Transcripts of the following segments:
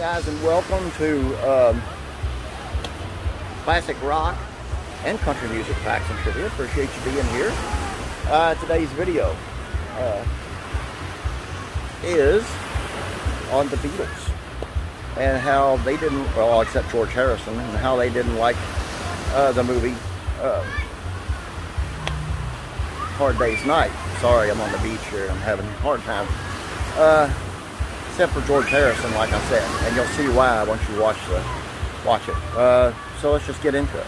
guys, and welcome to classic rock and country music facts and trivia. Appreciate you being here. Today's video is on the Beatles and how they didn't, well, except George Harrison, and how they didn't like the movie Hard Day's Night. Sorry, I'm on the beach here. I'm having a hard time. Except for George Harrison, like I said, and you'll see why once you watch it. So let's just get into it.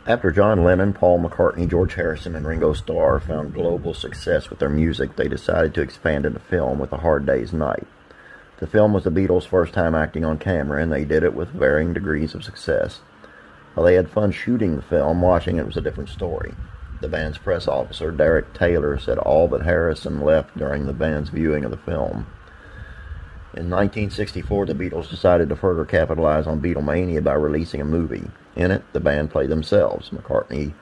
After John Lennon, Paul McCartney, George Harrison, and Ringo Starr found global success with their music, they decided to expand into film with A Hard Day's Night. The film was the Beatles' first time acting on camera, and they did it with varying degrees of success. While they had fun shooting the film, watching it was a different story. The band's press officer, Derek Taylor, said all but Harrison left during the band's viewing of the film. In 1964, the Beatles decided to further capitalize on Beatlemania by releasing a movie. In it, the band played themselves. McCartney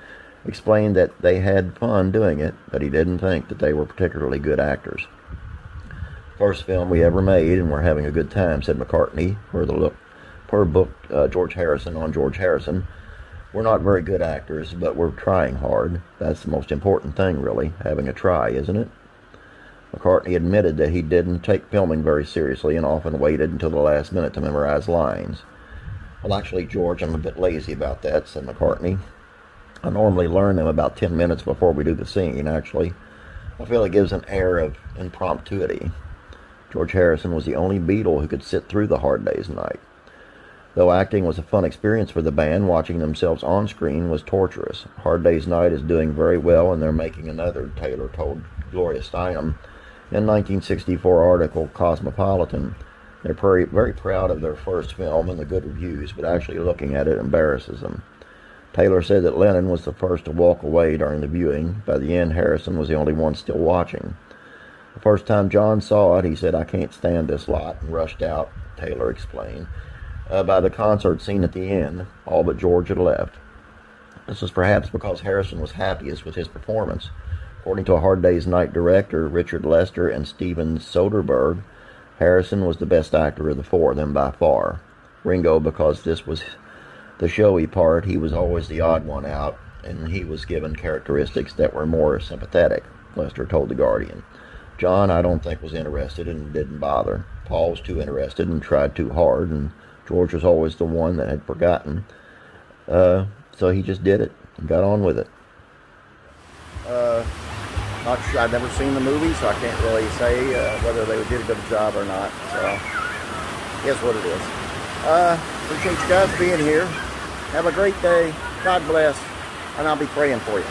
explained that they had fun doing it, but he didn't think that they were particularly good actors. First film we ever made, and we're having a good time, said McCartney, per book George Harrison on George Harrison. We're not very good actors, but we're trying hard. That's the most important thing, really, having a try, isn't it? McCartney admitted that he didn't take filming very seriously and often waited until the last minute to memorize lines. Well, actually, George, I'm a bit lazy about that, said McCartney. I normally learn them about 10 minutes before we do the scene, actually. I feel it gives an air of impromptuity. George Harrison was the only Beatle who could sit through the Hard Day's Night. Though acting was a fun experience for the band, watching themselves on screen was torturous. Hard Day's Night is doing very well, and they're making another, Taylor told Gloria Steinem in 1964 article Cosmopolitan. They're very proud of their first film and the good reviews, but actually looking at it embarrasses them. Taylor said that Lennon was the first to walk away during the viewing. By the end, Harrison was the only one still watching. The first time John saw it, he said, "I can't stand this lot," and rushed out, Taylor explained. By the concert scene at the end, all but George had left. This was perhaps because Harrison was happiest with his performance. According to A Hard Day's Night director Richard Lester and Steven Soderbergh, Harrison was the best actor of the four of them by far. Ringo, because this was the showy part, he was always the odd one out, and he was given characteristics that were more sympathetic, Lester told The Guardian. John, I don't think, was interested and didn't bother. Paul was too interested and tried too hard, and George was always the one that had forgotten. So he just did it and got on with it. Not sure. I've never seen the movie, so I can't really say whether they did a good job or not. So, guess what it is. Appreciate you guys being here. Have a great day. God bless. And I'll be praying for you.